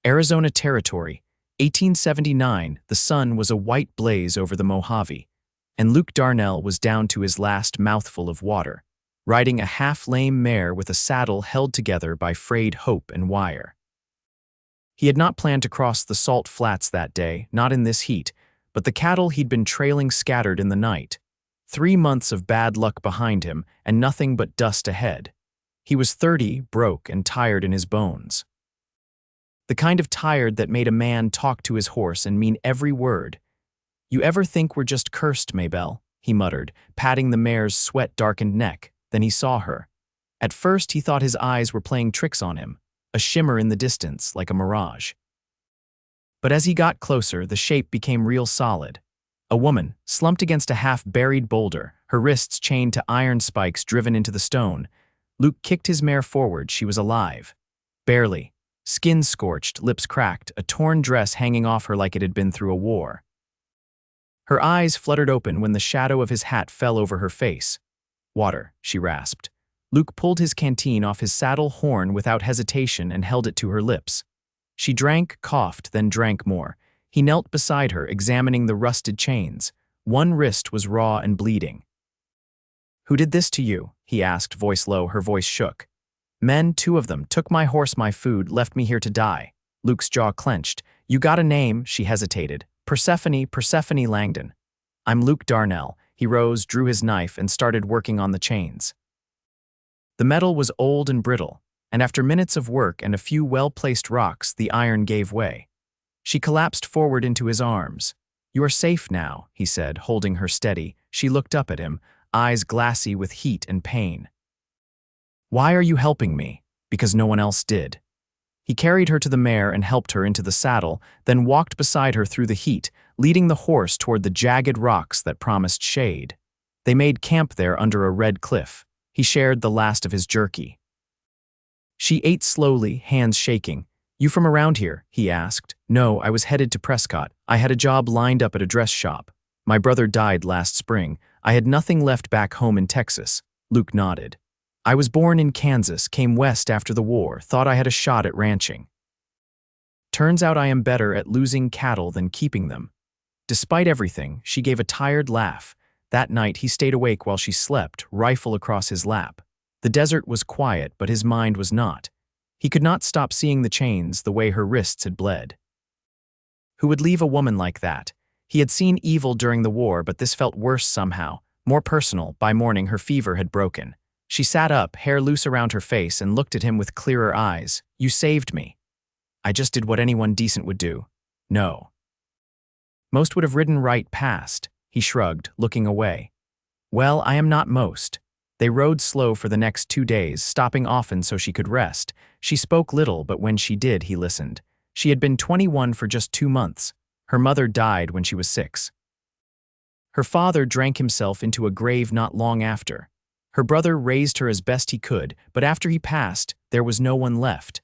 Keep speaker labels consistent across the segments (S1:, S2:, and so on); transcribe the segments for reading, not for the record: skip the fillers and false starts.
S1: Arizona Territory, 1879. The sun was a white blaze over the Mojave, and Luke Darnell was down to his last mouthful of water, riding a half-lame mare with a saddle held together by frayed hope and wire. He had not planned to cross the salt flats that day, not in this heat, but the cattle he'd been trailing scattered in the night. 3 months of bad luck behind him, and nothing but dust ahead. He was 30, broke, and tired in his bones. The kind of tired that made a man talk to his horse and mean every word. "You ever think we're just cursed, Maybelle?" he muttered, patting the mare's sweat-darkened neck. Then he saw her. At first he thought his eyes were playing tricks on him, a shimmer in the distance like a mirage. But as he got closer, the shape became real solid. A woman, slumped against a half-buried boulder, her wrists chained to iron spikes driven into the stone. Luke kicked his mare forward. She was alive. Barely. Skin scorched, lips cracked, a torn dress hanging off her like it had been through a war. Her eyes fluttered open when the shadow of his hat fell over her face. "Water," she rasped. Luke pulled his canteen off his saddle horn without hesitation and held it to her lips. She drank, coughed, then drank more. He knelt beside her, examining the rusted chains. One wrist was raw and bleeding. "Who did this to you?" he asked, voice low. Her voice shook. "Men, 2 of them, took my horse, my food, left me here to die." Luke's jaw clenched. "You got a name?" She hesitated. Persephone Langdon." "I'm Luke Darnell." He rose, drew his knife, and started working on the chains. The metal was old and brittle, and after minutes of work and a few well-placed rocks, the iron gave way. She collapsed forward into his arms. "You are safe now," he said, holding her steady. She looked up at him, eyes glassy with heat and pain. "Why are you helping me?" "Because no one else did." He carried her to the mare and helped her into the saddle, then walked beside her through the heat, leading the horse toward the jagged rocks that promised shade. They made camp there under a red cliff. He shared the last of his jerky. She ate slowly, hands shaking. "You from around here?" he asked. "No, I was headed to Prescott. I had a job lined up at a dress shop. My brother died last spring. I had nothing left back home in Texas." Luke nodded. "I was born in Kansas, came west after the war, thought I had a shot at ranching. Turns out I am better at losing cattle than keeping them." Despite everything, she gave a tired laugh. That night he stayed awake while she slept, rifle across his lap. The desert was quiet, but his mind was not. He could not stop seeing the chains, the way her wrists had bled. Who would leave a woman like that? He had seen evil during the war, but this felt worse somehow, more personal. By morning, her fever had broken. She sat up, hair loose around her face, and looked at him with clearer eyes. "You saved me." "I just did what anyone decent would do." "No." "Most would have ridden right past." He shrugged, looking away. "Well, I am not most." They rode slow for the next 2 days, stopping often so she could rest. She spoke little, but when she did, he listened. She had been 21 for just 2 months. Her mother died when she was 6. Her father drank himself into a grave not long after. Her brother raised her as best he could, but after he passed, there was no one left.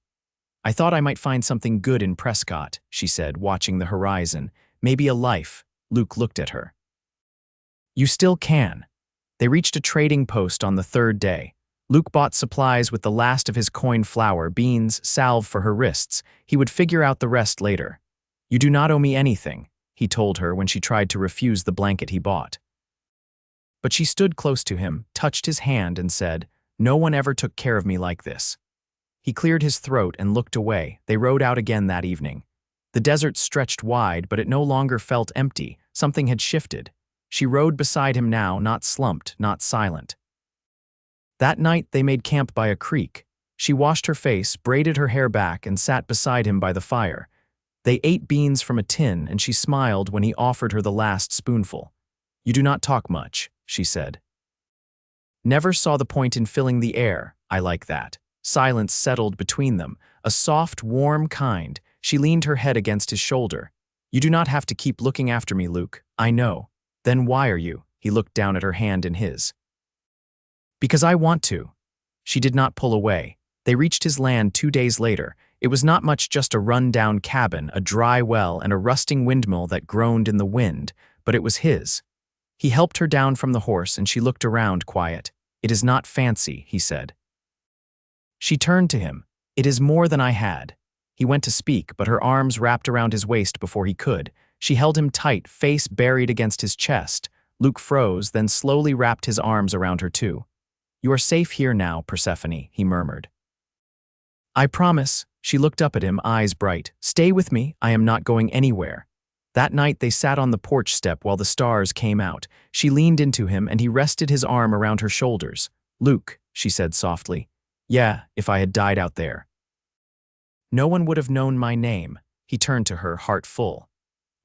S1: "I thought I might find something good in Prescott," she said, watching the horizon. "Maybe a life." Luke looked at her. "You still can." They reached a trading post on the 3rd day. Luke bought supplies with the last of his coin flour, beans, salve for her wrists. He would figure out the rest later. "You do not owe me anything," he told her when she tried to refuse the blanket he bought. But she stood close to him, touched his hand, and said, "No one ever took care of me like this." He cleared his throat and looked away. They rode out again that evening. The desert stretched wide, but it no longer felt empty. Something had shifted. She rode beside him now, not slumped, not silent. That night they made camp by a creek. She washed her face, braided her hair back, and sat beside him by the fire. They ate beans from a tin, and she smiled when he offered her the last spoonful. "You do not talk much," she said. "Never saw the point in filling the air. I like that." Silence settled between them, a soft, warm kind. She leaned her head against his shoulder. "You do not have to keep looking after me, Luke. I know." "Then why are you?" He looked down at her hand in his. "Because I want to." She did not pull away. They reached his land 2 days later. It was not much, just a run-down cabin, a dry well, and a rusting windmill that groaned in the wind, but it was his. He helped her down from the horse, and she looked around, quiet. "It is not fancy," he said. She turned to him. "It is more than I had." He went to speak, but her arms wrapped around his waist before he could. She held him tight, face buried against his chest. Luke froze, then slowly wrapped his arms around her too. "You are safe here now, Persephone," he murmured. "I promise." She looked up at him, eyes bright. "Stay with me, I am not going anywhere." That night they sat on the porch step while the stars came out. She leaned into him and he rested his arm around her shoulders. "Luke," she said softly. "Yeah, if I had died out there. No one would have known my name." He turned to her, heart full.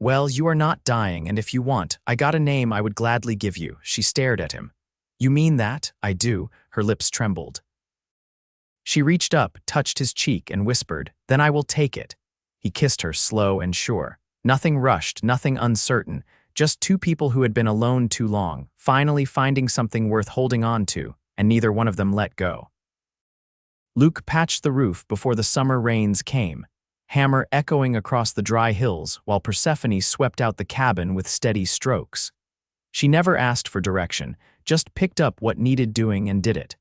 S1: "Well, you are not dying, and if you want, I got a name I would gladly give you." She stared at him. "You mean that?" "I do." Her lips trembled. She reached up, touched his cheek, and whispered, "Then I will take it." He kissed her, slow and sure. Nothing rushed, nothing uncertain, just two people who had been alone too long, finally finding something worth holding on to, and neither one of them let go. Luke patched the roof before the summer rains came, hammer echoing across the dry hills while Persephone swept out the cabin with steady strokes. She never asked for direction, just picked up what needed doing and did it.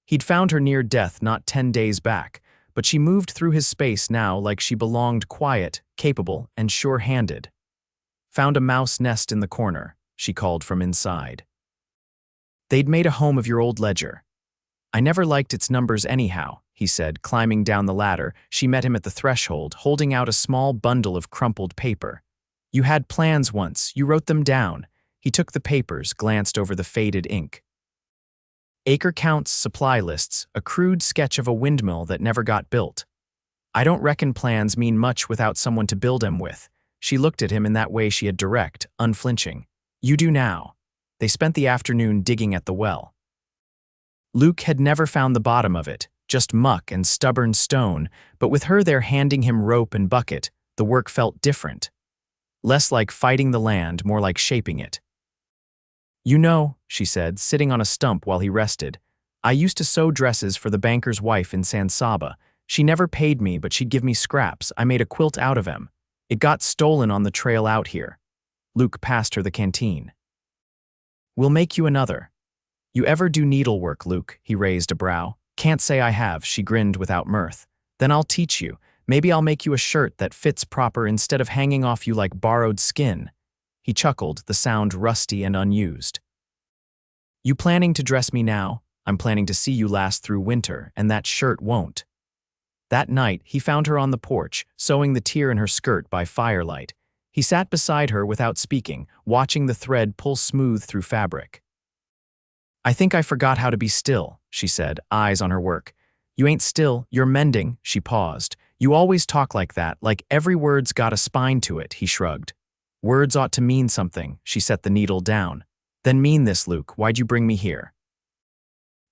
S1: He'd found her near death not 10 days back, but she moved through his space now like she belonged, quiet, capable, and sure-handed. "Found a mouse nest in the corner," she called from inside. "They'd made a home of your old ledger." "I never liked its numbers anyhow," he said, climbing down the ladder. She met him at the threshold, holding out a small bundle of crumpled paper. "You had plans once, you wrote them down." He took the papers, glanced over the faded ink. "Acre counts, supply lists, a crude sketch of a windmill that never got built. I don't reckon plans mean much without someone to build them with." She looked at him in that way she had, direct, unflinching. "You do now." They spent the afternoon digging at the well. Luke had never found the bottom of it, just muck and stubborn stone, but with her there handing him rope and bucket, the work felt different. Less like fighting the land, more like shaping it. "You know," she said, sitting on a stump while he rested, "I used to sew dresses for the banker's wife in San Saba. She never paid me, but she'd give me scraps. I made a quilt out of them. It got stolen on the trail out here." Luke passed her the canteen. "We'll make you another." "You ever do needlework, Luke?" He raised a brow. "Can't say I have," she grinned without mirth. "Then I'll teach you. Maybe I'll make you a shirt that fits proper instead of hanging off you like borrowed skin." He chuckled, the sound rusty and unused. "You planning to dress me now? I'm planning to see you last through winter, and that shirt won't." That night, he found her on the porch, sewing the tear in her skirt by firelight. He sat beside her without speaking, watching the thread pull smooth through fabric. "I think I forgot how to be still," she said, eyes on her work. "You ain't still, you're mending." She paused. "You always talk like that, like every word's got a spine to it," he shrugged. "Words ought to mean something." She set the needle down. "Then mean this, Luke. Why'd you bring me here?"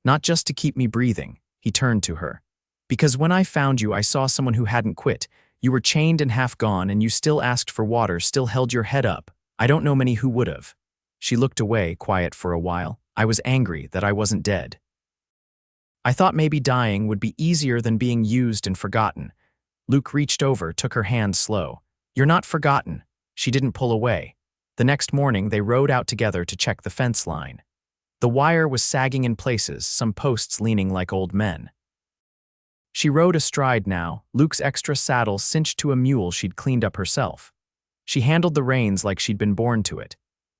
S1: "Not just to keep me breathing." He turned to her. "Because when I found you, I saw someone who hadn't quit. You were chained and half gone, and you still asked for water, still held your head up. I don't know many who would've." She looked away, quiet for a while. "I was angry that I wasn't dead. I thought maybe dying would be easier than being used and forgotten." Luke reached over, took her hand slow. "You're not forgotten." She didn't pull away. The next morning, they rode out together to check the fence line. The wire was sagging in places, some posts leaning like old men. She rode astride now, Luke's extra saddle cinched to a mule she'd cleaned up herself. She handled the reins like she'd been born to it.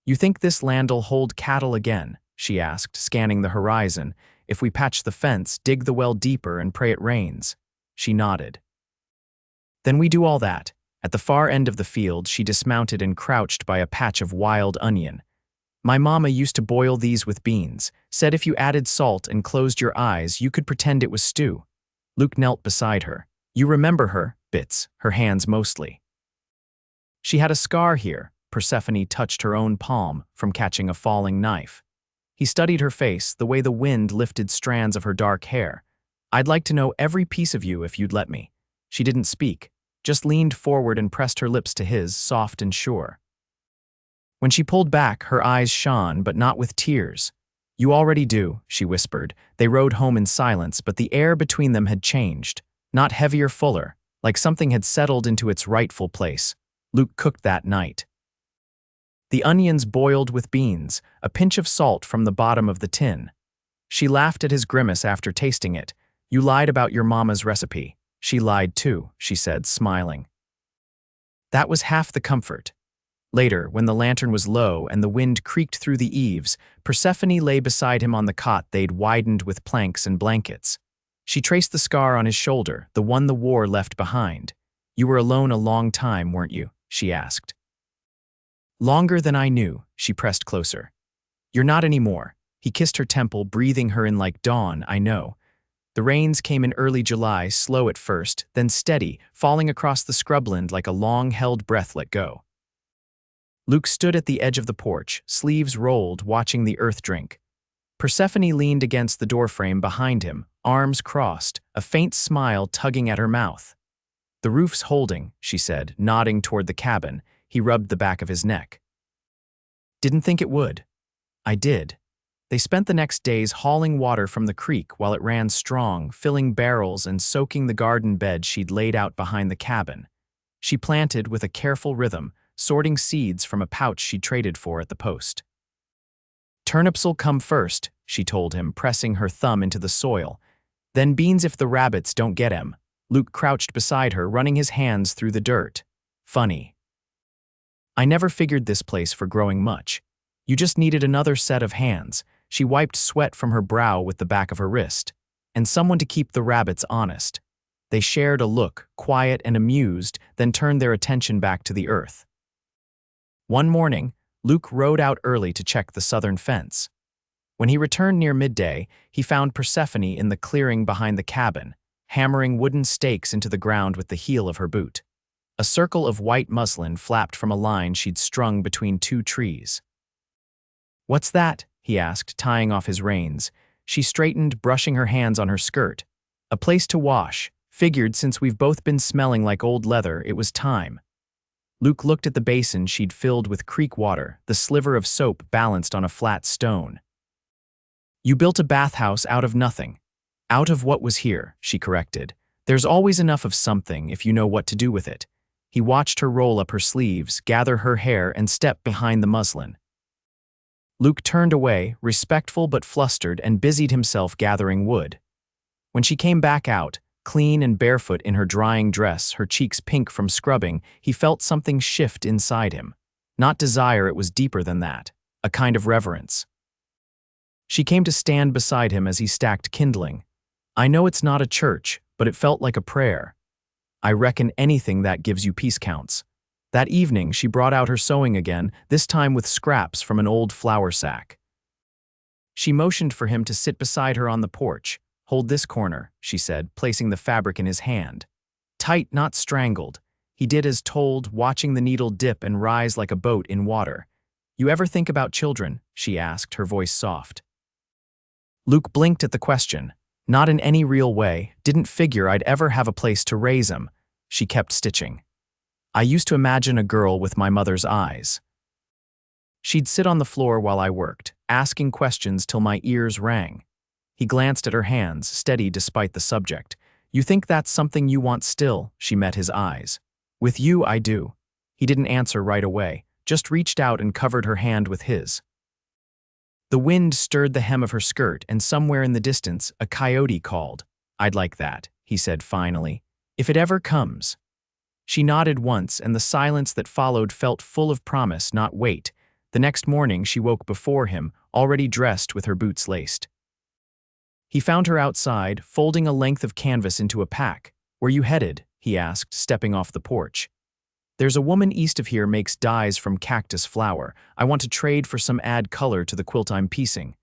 S1: "You think this land'll hold cattle again?" she asked, scanning the horizon. "If we patch the fence, dig the well deeper, and pray it rains." She nodded. "Then we do all that." At the far end of the field, she dismounted and crouched by a patch of wild onion. "My mama used to boil these with beans. Said if you added salt and closed your eyes, you could pretend it was stew." Luke knelt beside her. "You remember her?" "Bits, her hands mostly." "She had a scar here." Persephone touched her own palm from catching a falling knife. He studied her face, the way the wind lifted strands of her dark hair. "I'd like to know every piece of you if you'd let me." She didn't speak, just leaned forward and pressed her lips to his, soft and sure. When she pulled back, her eyes shone, but not with tears. "You already do," she whispered. They rode home in silence, but the air between them had changed. Not heavier, fuller, like something had settled into its rightful place. Luke cooked that night. The onions boiled with beans, a pinch of salt from the bottom of the tin. She laughed at his grimace after tasting it. "You lied about your mama's recipe." She lied too, she said, smiling. That was half the comfort. Later, when the lantern was low and the wind creaked through the eaves, Persephone lay beside him on the cot they'd widened with planks and blankets. She traced the scar on his shoulder, the one the war left behind. You were alone a long time, weren't you? She asked. Longer than I knew, she pressed closer. You're not anymore. He kissed her temple, breathing her in like dawn, I know. The rains came in early July, slow at first, then steady, falling across the scrubland like a long-held breath let go. Luke stood at the edge of the porch, sleeves rolled, watching the earth drink. Persephone leaned against the doorframe behind him, arms crossed, a faint smile tugging at her mouth. The roof's holding, she said, nodding toward the cabin. He rubbed the back of his neck. Didn't think it would. I did. They spent the next days hauling water from the creek while it ran strong, filling barrels and soaking the garden bed she'd laid out behind the cabin. She planted with a careful rhythm, sorting seeds from a pouch she'd traded for at the post. Turnips'll come first, she told him, pressing her thumb into the soil. Then beans if the rabbits don't get 'em. Luke crouched beside her, running his hands through the dirt. Funny. I never figured this place for growing much. You just needed another set of hands. She wiped sweat from her brow with the back of her wrist. And someone to keep the rabbits honest. They shared a look, quiet and amused, then turned their attention back to the earth. One morning, Luke rode out early to check the southern fence. When he returned near midday, he found Persephone in the clearing behind the cabin, hammering wooden stakes into the ground with the heel of her boot. A circle of white muslin flapped from a line she'd strung between two trees. "What's that?" he asked, tying off his reins. She straightened, brushing her hands on her skirt. "A place to wash. Figured since we've both been smelling like old leather, it was time." Luke looked at the basin she'd filled with creek water, the sliver of soap balanced on a flat stone. "You built a bathhouse out of nothing." "Out of what was here," she corrected. "There's always enough of something if you know what to do with it." He watched her roll up her sleeves, gather her hair, and step behind the muslin. Luke turned away, respectful but flustered, and busied himself gathering wood. When she came back out, clean and barefoot in her drying dress, her cheeks pink from scrubbing, he felt something shift inside him. Not desire, it was deeper than that. A kind of reverence. She came to stand beside him as he stacked kindling. "I know it's not a church, but it felt like a prayer. I reckon anything that gives you peace counts." That evening, she brought out her sewing again, this time with scraps from an old flour sack. She motioned for him to sit beside her on the porch. "Hold this corner," she said, placing the fabric in his hand. Tight, not strangled. He did as told, watching the needle dip and rise like a boat in water. "You ever think about children?" she asked, her voice soft. Luke blinked at the question. Not in any real way, didn't figure I'd ever have a place to raise 'em. She kept stitching. "I used to imagine a girl with my mother's eyes. She'd sit on the floor while I worked, asking questions till my ears rang." He glanced at her hands, steady despite the subject. "You think that's something you want still?" She met his eyes. "With you, I do." He didn't answer right away, just reached out and covered her hand with his. The wind stirred the hem of her skirt, and somewhere in the distance, a coyote called. "I'd like that," he said finally. "If it ever comes." She nodded once, and the silence that followed felt full of promise, not weight. The next morning, she woke before him, already dressed with her boots laced. He found her outside, folding a length of canvas into a pack. "Where you headed?" he asked, stepping off the porch. "There's a woman east of here makes dyes from cactus flower. I want to trade for some add color to the quilt I'm piecing."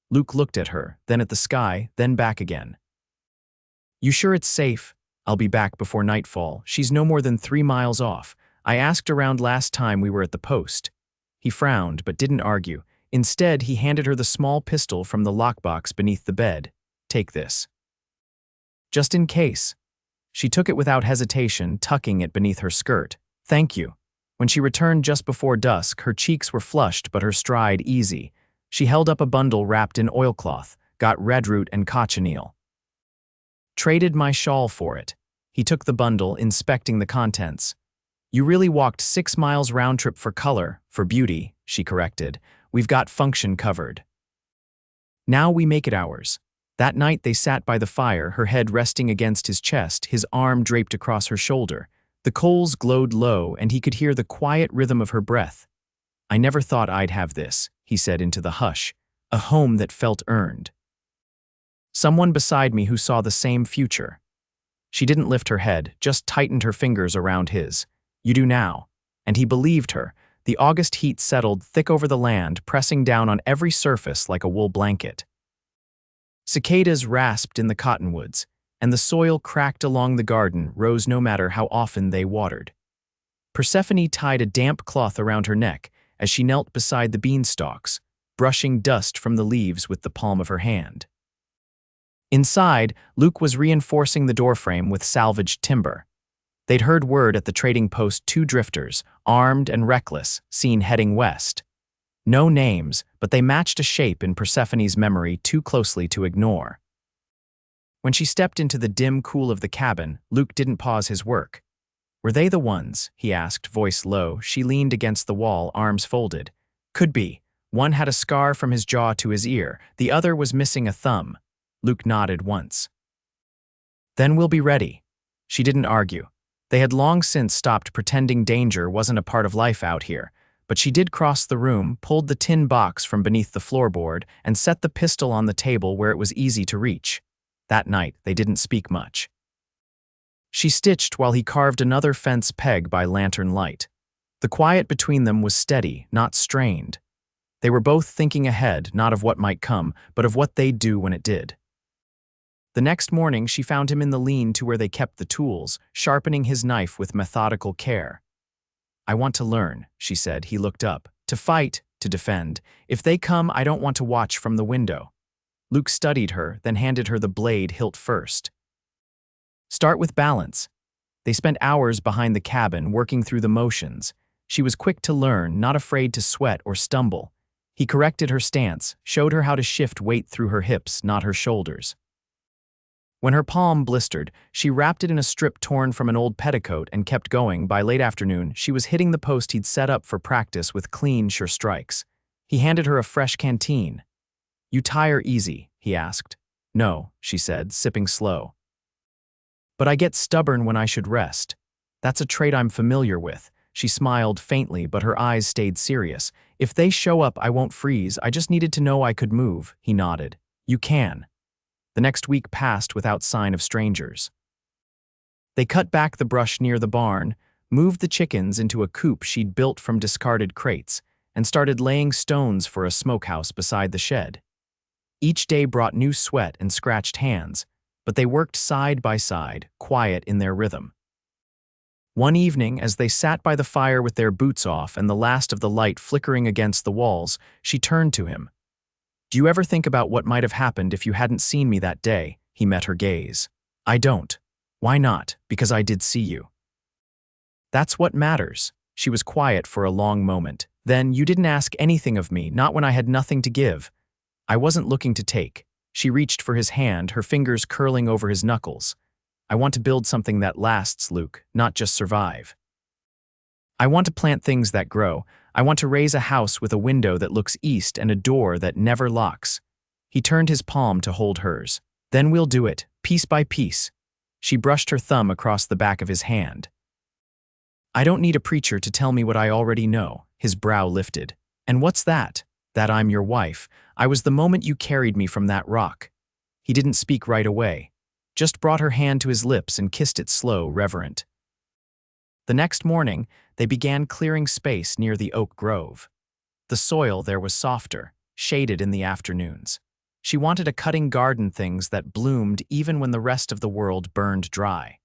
S1: Luke looked at her, then at the sky, then back again. "You sure it's safe?" "I'll be back before nightfall. She's no more than 3 miles off. I asked around last time we were at the post." He frowned, but didn't argue. Instead, he handed her the small pistol from the lockbox beneath the bed. "Take this. Just in case." She took it without hesitation, tucking it beneath her skirt. "Thank you." When she returned just before dusk, her cheeks were flushed but her stride easy. She held up a bundle wrapped in oilcloth, got redroot and cochineal. "Traded my shawl for it." He took the bundle, inspecting the contents. "You really walked 6 miles round trip for color, for beauty," she corrected. "We've got function covered. Now we make it ours." That night they sat by the fire, her head resting against his chest, his arm draped across her shoulder. The coals glowed low, and he could hear the quiet rhythm of her breath. "I never thought I'd have this," he said into the hush, "a home that felt earned." Someone beside me who saw the same future. She didn't lift her head, just tightened her fingers around his. "You do now." And he believed her. The August heat settled thick over the land, pressing down on every surface like a wool blanket. Cicadas rasped in the cottonwoods, and the soil cracked along the garden rose no matter how often they watered. Persephone tied a damp cloth around her neck as she knelt beside the beanstalks, brushing dust from the leaves with the palm of her hand. Inside, Luke was reinforcing the doorframe with salvaged timber. They'd heard word at the trading post 2 drifters, armed and reckless, seen heading west. No names, but they matched a shape in Persephone's memory too closely to ignore. When she stepped into the dim cool of the cabin, Luke didn't pause his work. "Were they the ones?" he asked, voice low. She leaned against the wall, arms folded. "Could be. One had a scar from his jaw to his ear. The other was missing a thumb." Luke nodded once. "Then we'll be ready." She didn't argue. They had long since stopped pretending danger wasn't a part of life out here, but she did cross the room, pulled the tin box from beneath the floorboard, and set the pistol on the table where it was easy to reach. That night, they didn't speak much. She stitched while he carved another fence peg by lantern light. The quiet between them was steady, not strained. They were both thinking ahead, not of what might come, but of what they'd do when it did. The next morning, she found him in the lean-to where they kept the tools, sharpening his knife with methodical care. "I want to learn," she said. He looked up. "To fight, to defend. If they come, I don't want to watch from the window." Luke studied her, then handed her the blade hilt first. "Start with balance." They spent hours behind the cabin, working through the motions. She was quick to learn, not afraid to sweat or stumble. He corrected her stance, showed her how to shift weight through her hips, not her shoulders. When her palm blistered, she wrapped it in a strip torn from an old petticoat and kept going. By late afternoon, she was hitting the post he'd set up for practice with clean, sure strikes. He handed her a fresh canteen. "You tire easy?" he asked. "No," she said, sipping slow. "But I get stubborn when I should rest. That's a trait I'm familiar with." She smiled faintly, but her eyes stayed serious. "If they show up, I won't freeze. I just needed to know I could move." He nodded. "You can." The next week passed without sign of strangers. They cut back the brush near the barn, moved the chickens into a coop she'd built from discarded crates, and started laying stones for a smokehouse beside the shed. Each day brought new sweat and scratched hands, but they worked side by side, quiet in their rhythm. One evening, as they sat by the fire with their boots off and the last of the light flickering against the walls, she turned to him. "Do you ever think about what might have happened if you hadn't seen me that day?" He met her gaze. "I don't." "Why not?" "Because I did see you." "That's what matters." She was quiet for a long moment. "Then you didn't ask anything of me, not when I had nothing to give." "I wasn't looking to take." She reached for his hand, her fingers curling over his knuckles. "I want to build something that lasts, Luke, not just survive. I want to plant things that grow. I want to raise a house with a window that looks east and a door that never locks." He turned his palm to hold hers. "Then we'll do it, piece by piece." She brushed her thumb across the back of his hand. "I don't need a preacher to tell me what I already know." His brow lifted. "And what's that?" "That I'm your wife. I was the moment you carried me from that rock." He didn't speak right away, just brought her hand to his lips and kissed it slow, reverent. The next morning, they began clearing space near the oak grove. The soil there was softer, shaded in the afternoons. She wanted a cutting garden, things that bloomed even when the rest of the world burned dry.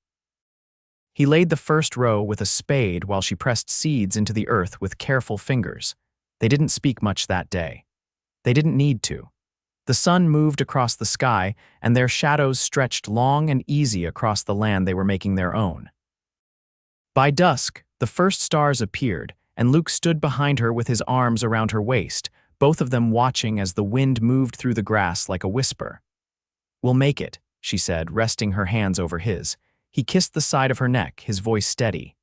S1: He laid the first row with a spade while she pressed seeds into the earth with careful fingers. They didn't speak much that day. They didn't need to. The sun moved across the sky, and their shadows stretched long and easy across the land they were making their own. By dusk, the first stars appeared, and Luke stood behind her with his arms around her waist, both of them watching as the wind moved through the grass like a whisper. "We'll make it," she said, resting her hands over his. He kissed the side of her neck, his voice steady.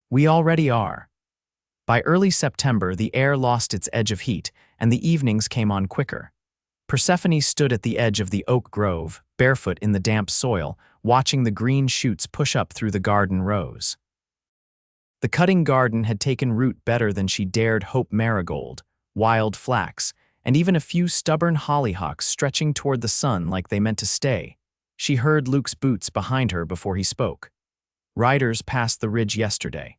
S1: "We already are." By early September, the air lost its edge of heat, and the evenings came on quicker. Persephone stood at the edge of the oak grove, barefoot in the damp soil, watching the green shoots push up through the garden rows. The cutting garden had taken root better than she dared hope. Marigold, wild flax, and even a few stubborn hollyhocks stretching toward the sun like they meant to stay. She heard Luke's boots behind her before he spoke. Riders passed the ridge yesterday.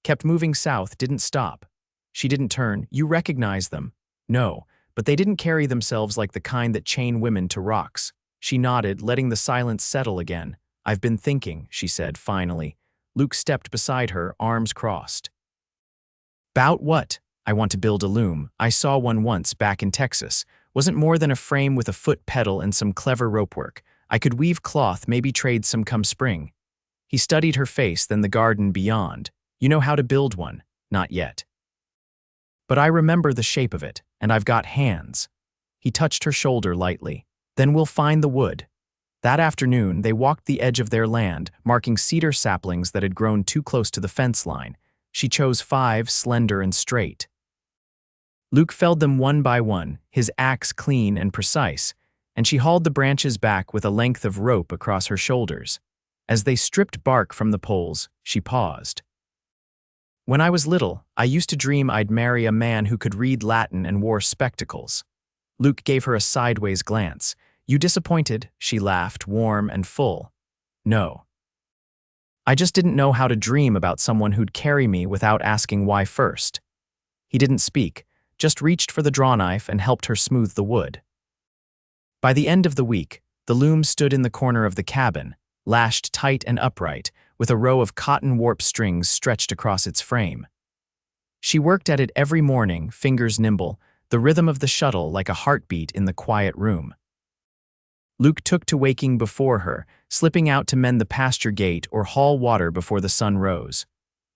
S1: Kept moving south, didn't stop. She didn't turn. You recognize them. No, but they didn't carry themselves like the kind that chain women to rocks. She nodded, letting the silence settle again. I've been thinking, she said, finally. Luke stepped beside her, arms crossed. "'Bout what? I want to build a loom. I saw one once back in Texas. Wasn't more than a frame with a foot pedal and some clever ropework. I could weave cloth, maybe trade some come spring." He studied her face, then the garden beyond. "You know how to build one?" "Not yet. But I remember the shape of it, and I've got hands." He touched her shoulder lightly. "Then we'll find the wood." That afternoon, they walked the edge of their land, marking cedar saplings that had grown too close to the fence line. She chose 5, slender and straight. Luke felled them one by one, his axe clean and precise, and she hauled the branches back with a length of rope across her shoulders. As they stripped bark from the poles, she paused. "When I was little, I used to dream I'd marry a man who could read Latin and wore spectacles." Luke gave her a sideways glance. "You disappointed?" She laughed, warm and full. "No. I just didn't know how to dream about someone who'd carry me without asking why first." He didn't speak, just reached for the drawknife and helped her smooth the wood. By the end of the week, the loom stood in the corner of the cabin, lashed tight and upright, with a row of cotton warp strings stretched across its frame. She worked at it every morning, fingers nimble, the rhythm of the shuttle like a heartbeat in the quiet room. Luke took to waking before her, slipping out to mend the pasture gate or haul water before the sun rose.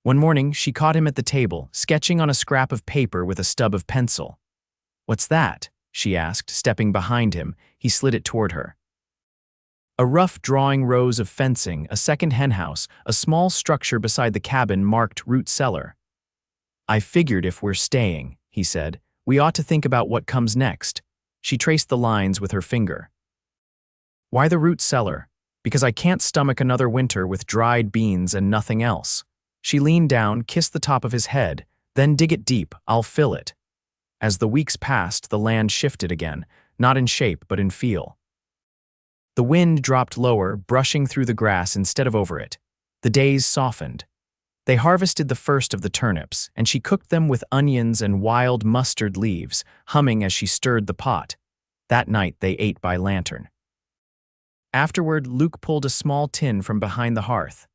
S1: One morning, she caught him at the table, sketching on a scrap of paper with a stub of pencil. "What's that?" she asked, stepping behind him. He slid it toward her. A rough drawing rows of fencing, a second henhouse, a small structure beside the cabin marked root cellar. "I figured if we're staying," he said, "we ought to think about what comes next." She traced the lines with her finger. "Why the root cellar?" "Because I can't stomach another winter with dried beans and nothing else." She leaned down, kissed the top of his head, "Then dig it deep, I'll fill it." As the weeks passed, the land shifted again, not in shape but in feel. The wind dropped lower, brushing through the grass instead of over it. The days softened. They harvested the first of the turnips, and she cooked them with onions and wild mustard leaves, humming as she stirred the pot. That night they ate by lantern. Afterward, Luke pulled a small tin from behind the hearth.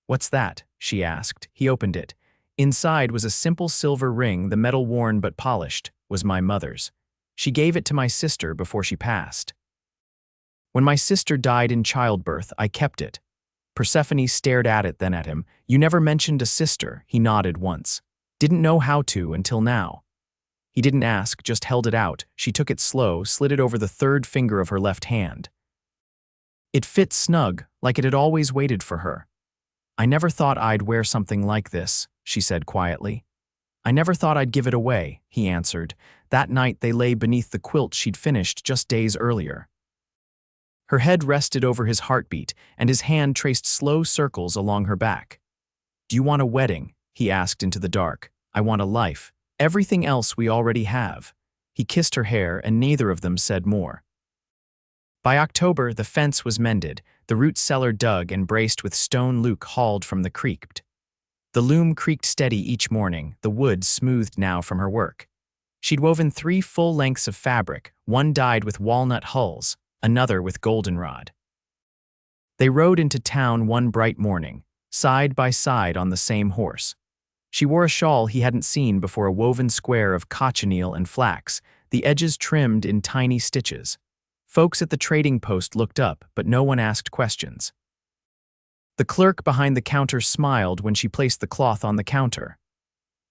S1: "What's that?" she asked. He opened it. Inside was a simple silver ring, the metal worn but polished, was my mother's. "She gave it to my sister before she passed. When my sister died in childbirth, I kept it." Persephone stared at it, then at him. "You never mentioned a sister," he nodded once. "Didn't know how to until now." He didn't ask, just held it out. She took it slow, slid it over the third finger of her left hand. It fit snug, like it had always waited for her. "I never thought I'd wear something like this," she said quietly. "I never thought I'd give it away," he answered. That night they lay beneath the quilt she'd finished just days earlier. Her head rested over his heartbeat, and his hand traced slow circles along her back. "Do you want a wedding?" he asked into the dark. "I want a life. Everything else we already have." He kissed her hair, and neither of them said more. By October, the fence was mended, the root cellar dug and braced with stone Luke hauled from the creek. The loom creaked steady each morning, the wood smoothed now from her work. She'd woven 3 full lengths of fabric, one dyed with walnut hulls, another with goldenrod. They rode into town one bright morning, side by side on the same horse. She wore a shawl he hadn't seen before, a woven square of cochineal and flax, the edges trimmed in tiny stitches. Folks at the trading post looked up, but no one asked questions. The clerk behind the counter smiled when she placed the cloth on the counter.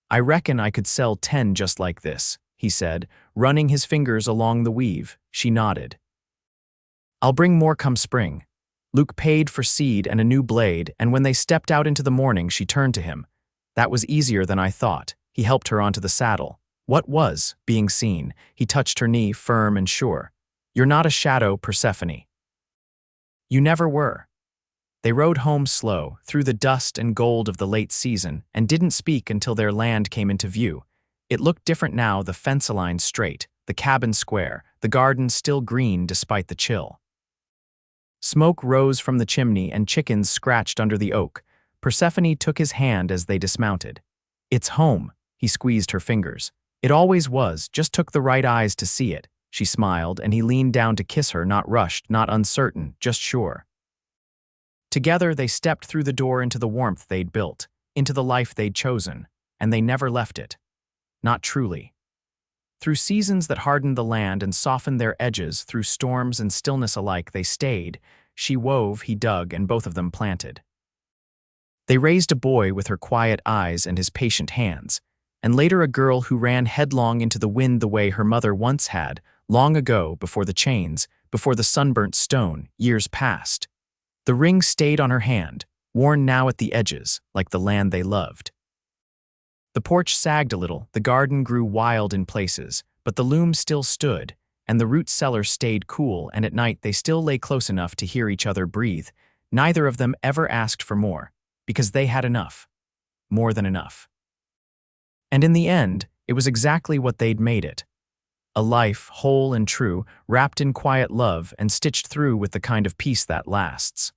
S1: "I reckon I could sell 10 just like this," he said, running his fingers along the weave. She nodded. "I'll bring more come spring." Luke paid for seed and a new blade, and when they stepped out into the morning, she turned to him. "That was easier than I thought." He helped her onto the saddle. What was being seen? He touched her knee, firm and sure. You're not a shadow, Persephone. You never were. They rode home slow, through the dust and gold of the late season, and didn't speak until their land came into view. It looked different now, the fence aligned straight, the cabin square, the garden still green despite the chill. Smoke rose from the chimney and chickens scratched under the oak. Persephone took his hand as they dismounted. It's home, he squeezed her fingers. It always was, just took the right eyes to see it. She smiled, and he leaned down to kiss her, not rushed, not uncertain, just sure. Together they stepped through the door into the warmth they'd built, into the life they'd chosen, and they never left it. Not truly. Through seasons that hardened the land and softened their edges, through storms and stillness alike, they stayed. She wove, he dug, and both of them planted. They raised a boy with her quiet eyes and his patient hands, and later a girl who ran headlong into the wind the way her mother once had, long ago, before the chains, before the sunburnt stone, years past. The ring stayed on her hand, worn now at the edges, like the land they loved. The porch sagged a little, the garden grew wild in places, but the loom still stood, and the root cellar stayed cool, and at night they still lay close enough to hear each other breathe. Neither of them ever asked for more, because they had enough. More than enough. And in the end, it was exactly what they'd made it. A life, whole and true, wrapped in quiet love and stitched through with the kind of peace that lasts.